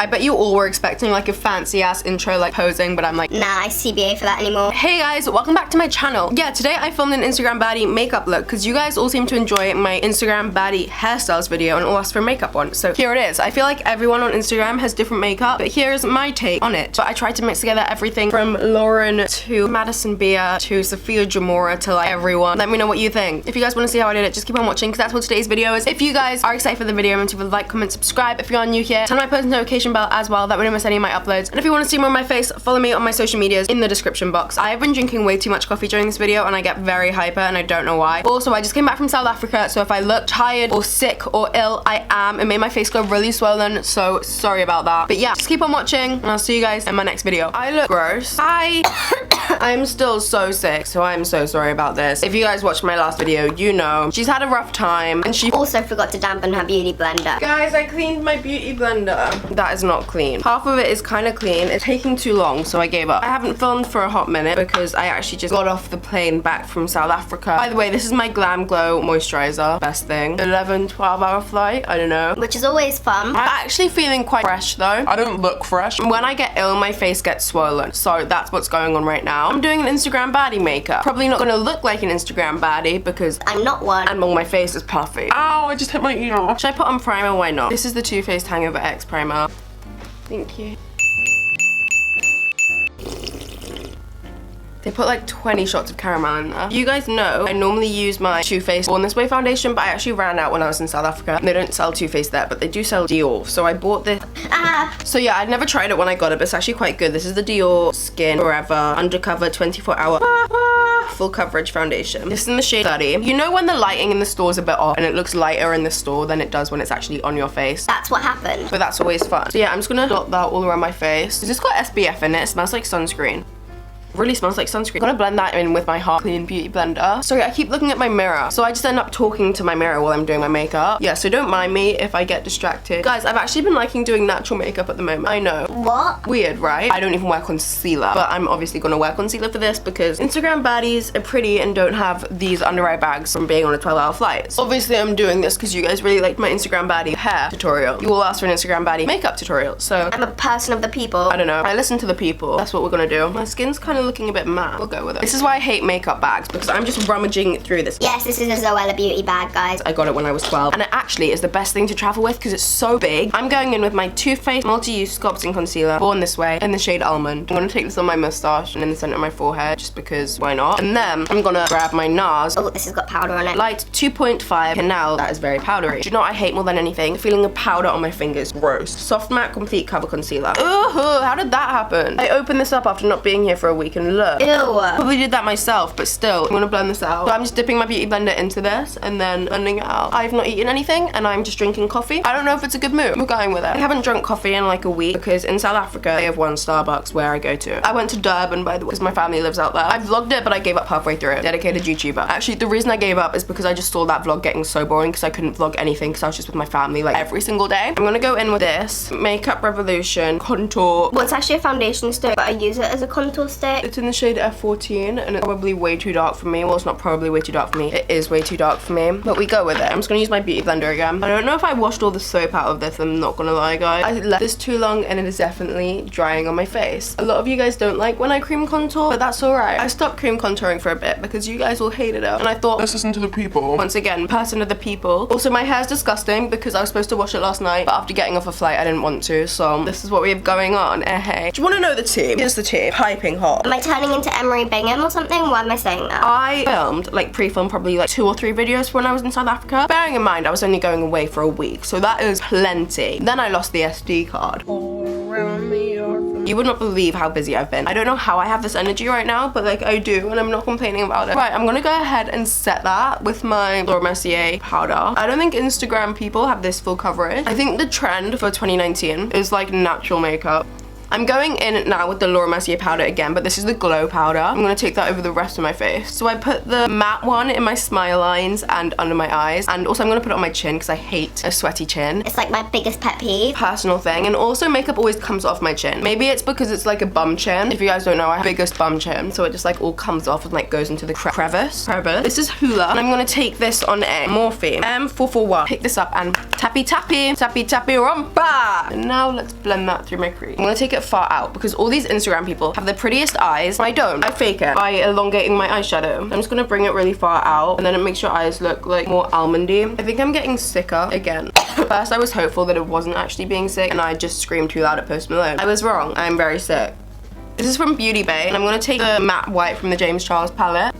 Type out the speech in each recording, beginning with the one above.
I bet you all were expecting like a fancy ass intro like posing, but I'm like, nah, I CBA for that anymore. Hey guys, welcome back to my channel. Yeah, today I filmed an Instagram baddie makeup look because you guys all seem to enjoy my Instagram baddie hairstyles video and all asked for a makeup one. So here it is. I feel like everyone on Instagram has different makeup, but here's my take on it. But I tried to mix together everything from Lauren to Madison Beer to Sophia Jamora to like everyone. Let me know what you think. If you guys want to see how I did it, just keep on watching because that's what today's video is. If you guys are excited for the video, remember to like, comment, subscribe. If you're new here, turn on my post notification bell as well. That way you don't miss any of my uploads. And if you want to see more of my face, follow me on my social medias in the description box. I've been drinking way too much coffee during this video and I get very hyper and I don't know why. Also, I just came back from South Africa, so if I look tired or sick or ill, I am. It made my face go really swollen, so sorry about that. But yeah, just keep on watching and I'll see you guys in my next video. I look gross. I'm still so sick, so I'm so sorry about this. If you guys watched my last video, you know she's had a rough time and she also forgot to dampen her beauty blender. Guys, I cleaned my beauty blender. That is not clean. Half of it is kind of clean. It's taking too long, so I gave up. I haven't filmed for a hot minute because I actually just got off the plane back from South Africa. By the way, this is my Glam Glow Moisturizer. Best thing. 11-12 hour flight. I don't know. Which is always fun. I'm actually feeling quite fresh though. I don't look fresh. When I get ill, my face gets swollen. So that's what's going on right now. I'm doing an Instagram baddie makeup. Probably not gonna look like an Instagram baddie because I'm not one. And my face is puffy. Ow, I just hit my ear. Should I put on primer? Why not? This is the Too Faced Hangover X primer. Thank you. They put like 20 shots of caramel in there. You guys know I normally use my Too Faced Born This Way foundation, but I actually ran out when I was in South Africa. They don't sell Too Faced there, but they do sell Dior. So I bought this. So yeah, I'd never tried it when I got it, but it's actually quite good. This is the Dior Skin Forever Undercover 24 Hour Full Coverage Foundation. This is in the shade 30. You know when the lighting in the store is a bit off and it looks lighter in the store than it does when it's actually on your face? That's what happened. But that's always fun. So yeah, I'm just gonna dot that all around my face. This got SPF in it. It smells like sunscreen. Really smells like sunscreen. I'm gonna blend that in with my Heart Clean Beauty Blender. Sorry, I keep looking at my mirror, so I just end up talking to my mirror while I'm doing my makeup. Yeah, so don't mind me if I get distracted. Guys, I've actually been liking doing natural makeup at the moment. I know. What? Weird, right? I don't even wear concealer, but I'm obviously gonna wear concealer for this because Instagram baddies are pretty and don't have these under eye bags from being on a 12-hour flight. So obviously I'm doing this because you guys really liked my Instagram baddie hair tutorial. You all asked for an Instagram baddie makeup tutorial, so I'm a person of the people. I don't know. I listen to the people. That's what we're gonna do. My skin's kind of looking a bit matte. We'll go with it. This is why I hate makeup bags because I'm just rummaging through this. Yes, this is a Zoella beauty bag, guys. I got it when I was 12 and it actually is the best thing to travel with because it's so big. I'm going in with my Too Faced Multi-Use Sculpting Concealer, Born This Way, in the shade Almond. I'm gonna take this on my mustache and in the center of my forehead just because why not? And then I'm gonna grab my NARS. Oh, this has got powder on it. Light 2.5 Canal. That is very powdery. Do you know what I hate more than anything? The feeling of powder on my fingers. Gross. Soft Matte Complete Cover Concealer. Ooh, how did that happen? I opened this up after not being here for a week and look. Ew. Probably did that myself, but still, I'm gonna blend this out. So I'm just dipping my beauty blender into this and then blending it out. I've not eaten anything and I'm just drinking coffee. I don't know if it's a good move. We're going with it. I haven't drunk coffee in like a week because in South Africa, they have one Starbucks where I go to. I went to Durban, by the way, because my family lives out there. I vlogged it, but I gave up halfway through it. Dedicated YouTuber. Actually, the reason I gave up is because I just saw that vlog getting so boring because I couldn't vlog anything because I was just with my family like every single day. I'm gonna go in with this Makeup Revolution Contour. Well, it's actually a foundation stick, but I use it as a contour stick. It's in the shade F14 and it's probably way too dark for me. Well, it's not probably way too dark for me. It is way too dark for me, but we go with it. I'm just gonna use my beauty blender again. I don't know if I washed all the soap out of this, I'm not gonna lie, guys. I left this too long and it is definitely drying on my face. A lot of you guys don't like when I cream contour, but that's alright. I stopped cream contouring for a bit because you guys all hated it and I thought, let's listen to the people. Once again, person of the people. Also, my hair's disgusting because I was supposed to wash it last night, but after getting off a flight, I didn't want to, so this is what we have going on. Hey. Do you want to know the tea? Here's the tea. Piping hot. Am I turning into Emery Bingham or something? Why am I saying that? I filmed, like pre-filmed probably like 2 or 3 videos when I was in South Africa. Bearing in mind, I was only going away for a week, so that is plenty. Then I lost the SD card. You would not believe how busy I've been. I don't know how I have this energy right now, but like I do, and I'm not complaining about it. Right, I'm gonna go ahead and set that with my Laura Mercier powder. I don't think Instagram people have this full coverage. I think the trend for 2019 is like natural makeup. I'm going in now with the Laura Mercier powder again, but this is the glow powder. I'm gonna take that over the rest of my face. So I put the matte one in my smile lines and under my eyes, and also I'm gonna put it on my chin because I hate a sweaty chin. It's like my biggest pet peeve. Personal thing, and also makeup always comes off my chin. Maybe it's because it's like a bum chin. If you guys don't know, I have the biggest bum chin, so it just like all comes off and like goes into the crevice. This is Hoola, and I'm gonna take this on a Morphe M441. Pick this up and tappy rumba. And now let's blend that through my crease. I'm gonna take it far out because all these Instagram people have the prettiest eyes. I don't. I fake it by elongating my eyeshadow. I'm just gonna bring it really far out, and then it makes your eyes look like more almondy. I think I'm getting sicker again. First, I was hopeful that it wasn't actually being sick, and I just screamed too loud at Post Malone. I was wrong. I'm very sick. This is from Beauty Bay, and I'm gonna take the matte white from the James Charles palette.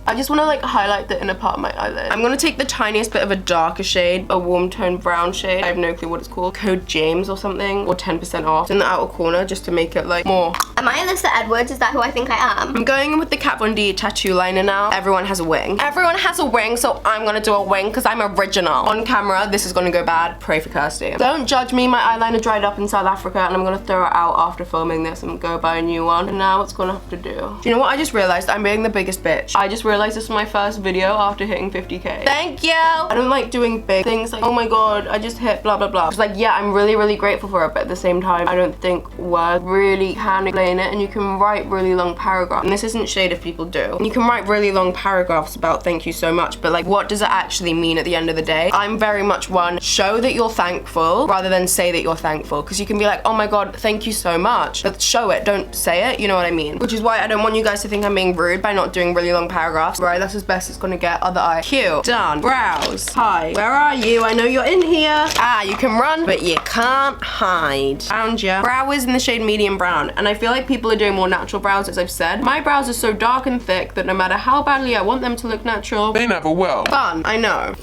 I just want to like highlight the inner part of my eyelid. I'm going to take the tiniest bit of a darker shade, a warm tone brown shade. I have no clue what it's called. Code James or something, or 10% off in the outer corner just to make it like more. Am I Alyssa Edwards? Is that who I think I am? I'm going in with the Kat Von D tattoo liner now. Everyone has a wing. Everyone has a wing, so I'm going to do a wing because I'm original. On camera, this is going to go bad. Pray for Kirsty. Don't judge me. My eyeliner dried up in South Africa, and I'm going to throw it out after filming this and go buy a new one. And now what's going to have to do? Do you know what I just realized? I'm being the biggest bitch. I just realized this was my first video after hitting 50k. Thank you! I don't like doing big things like, oh my god, I just hit blah blah blah. It's like, yeah, I'm really grateful for it, but at the same time, I don't think words really can explain it, and you can write really long paragraphs. And this isn't shade if people do. You can write really long paragraphs about thank you so much, but like, what does it actually mean at the end of the day? I'm very much one, show that you're thankful rather than say that you're thankful, because you can be like, oh my god, thank you so much, but show it, don't say it, you know what I mean? Which is why I don't want you guys to think I'm being rude by not doing really long paragraphs. Right, that's as best it's gonna get. Other eye. Cute. Done. Brows. Hi. Where are you? I know you're in here. Ah, you can run, but you can't hide. Found ya. Brow is in the shade medium brown, and I feel like people are doing more natural brows, as I've said. My brows are so dark and thick that no matter how badly I want them to look natural, they never will. Fun. I know.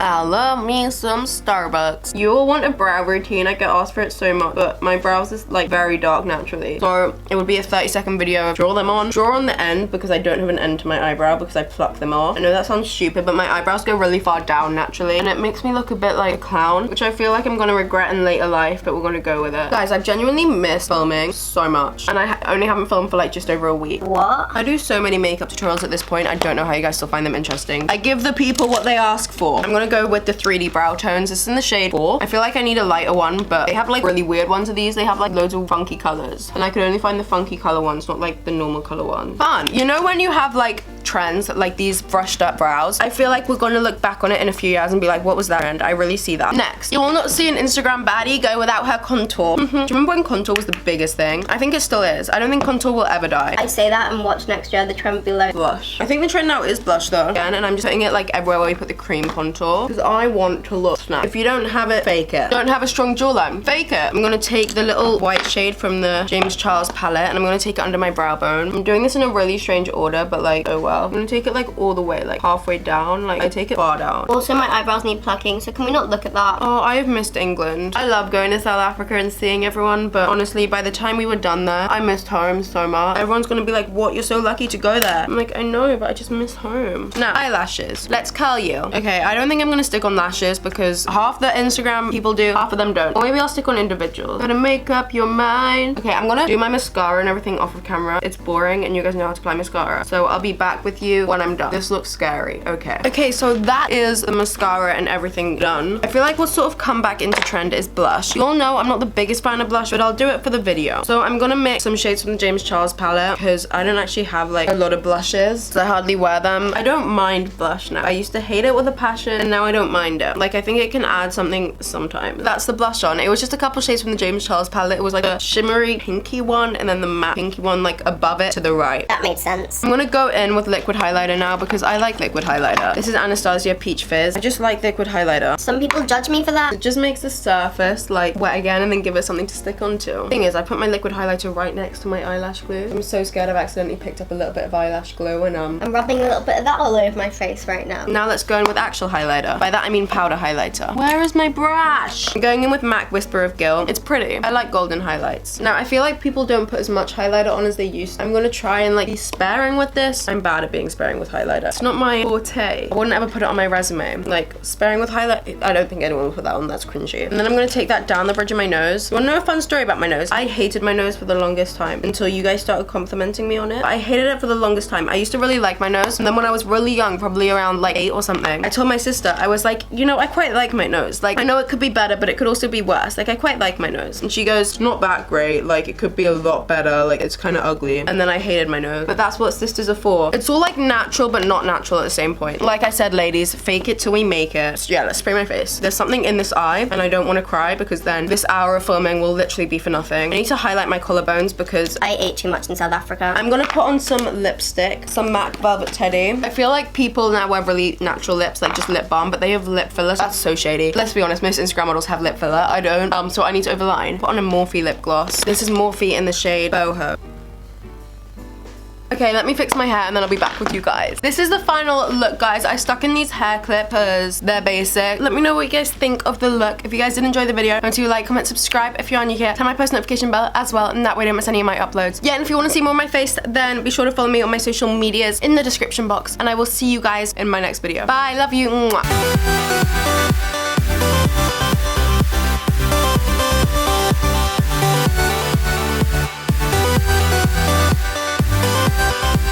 I love me some Starbucks. You all want a brow routine. I get asked for it so much, but my brows is like very dark naturally. So it would be a 30-second video of draw them on. Draw on the end because I don't have an end to my eyebrow because I pluck them off. I know that sounds stupid, but my eyebrows go really far down naturally, and it makes me look a bit like a clown, which I feel like I'm gonna regret in later life, but we're gonna go with it. Guys, I've genuinely missed filming so much, and I only haven't filmed for like just over a week. What? I do so many makeup tutorials at this point. I don't know how you guys still find them interesting. I give the people what they ask for. I'm gonna go with the 3D brow tones. This is in the shade 4. I feel like I need a lighter one, but they have like really weird ones of these. They have like loads of funky colors, and I could only find the funky color ones, not like the normal color ones. Fun. You know when you have like trends like these brushed up brows, I feel like we're gonna look back on it in a few years and be like, what was that trend? I really see that. Next, you will not see an Instagram baddie go without her contour. Do you remember when contour was the biggest thing? I think it still is. I don't think contour will ever die. I say that and watch next year the trend be like blush. I think the trend now is blush though, again, and I'm just putting it like everywhere where we put the cream contour because I want to look snap. If you don't have it, fake it. Don't have a strong jawline, fake it. I'm gonna take the little white shade from the James Charles palette, and I'm gonna take it under my brow bone. I'm doing this in a really strange order, but like, oh well. I'm gonna take it like all the way, like halfway down. Like I take it far down. Also, my eyebrows need plucking, so can we not look at that? Oh, I have missed England. I love going to South Africa and seeing everyone, but honestly, by the time we were done there, I missed home so much. Everyone's gonna be like, what? You're so lucky to go there. I'm like, I know, but I just miss home. Now, eyelashes. Let's curl you. Okay, I don't think I'm gonna stick on lashes because half the Instagram people do, half of them don't. Or maybe I'll stick on individuals. Gotta make up your mind. Okay, I'm gonna do my mascara and everything off of camera. It's boring and you guys know how to apply mascara. So I'll be back with you when I'm done. This looks scary. Okay. Okay, so that is the mascara and everything done. I feel like what's sort of come back into trend is blush. You all know I'm not the biggest fan of blush, but I'll do it for the video. So I'm gonna mix some shades from the James Charles palette because I don't actually have like a lot of blushes. So I hardly wear them. I don't mind blush now. I used to hate it with a passion and now I don't mind it. Like I think it can add something sometimes. That's the blush on. It was just a couple shades from the James Charles palette. It was like a shimmery pinky one and then the matte pinky one like above it to the right. That made sense. I'm gonna go in with liquid highlighter now because I like liquid highlighter. This is Anastasia Peach Fizz. I just like liquid highlighter. Some people judge me for that. It just makes the surface like wet again and then give it something to stick onto. The thing is, I put my liquid highlighter right next to my eyelash glue. I'm so scared I've accidentally picked up a little bit of eyelash glue and I'm rubbing a little bit of that all over my face right now. Now let's go in with actual highlighter. highlighter. By that I mean powder highlighter. Where is my brush? I'm going in with MAC Whisper of Gil. It's pretty. I like golden highlights. Now I feel like people don't put as much highlighter on as they used to. I'm gonna try and like be sparing with this. I'm bad at being sparing with highlighter. It's not my forte. I wouldn't ever put it on my resume. Like sparing with highlight, I don't think anyone would put that on. That's cringy. And then I'm gonna take that down the bridge of my nose. You wanna know a fun story about my nose? I hated my nose for the longest time until you guys started complimenting me on it. I hated it for the longest time. I used to really like my nose, and then when I was really young, probably around like 8 or something, I told my sister, I was like, you know, I quite like my nose. Like, I know it could be better, but it could also be worse. Like, I quite like my nose. And she goes, not that great. Like, it could be a lot better. Like, it's kind of ugly. And then I hated my nose. But that's what sisters are for. It's all like natural, but not natural at the same point. Like I said, ladies, fake it till we make it. So yeah, let's spray my face. There's something in this eye, and I don't want to cry because then this hour of filming will literally be for nothing. I need to highlight my collarbones because I ate too much in South Africa. I'm gonna put on some lipstick, some MAC Velvet Teddy. I feel like people now wear really natural lips, like just lip balm, but they have lip fillers. That's so shady. Let's be honest, most Instagram models have lip filler. I don't. So I need to overline. Put on a Morphe lip gloss. This is Morphe in the shade Boho. Okay, let me fix my hair and then I'll be back with you guys. This is the final look, guys. I stuck in these hair clippers. They're basic. Let me know what you guys think of the look. If you guys did enjoy the video, don't you like, comment, subscribe if you're new here. Turn my post notification bell as well, and that way you don't miss any of my uploads. Yeah, and if you want to see more of my face, then be sure to follow me on my social medias in the description box, and I will see you guys in my next video. Bye, love you. Mwah.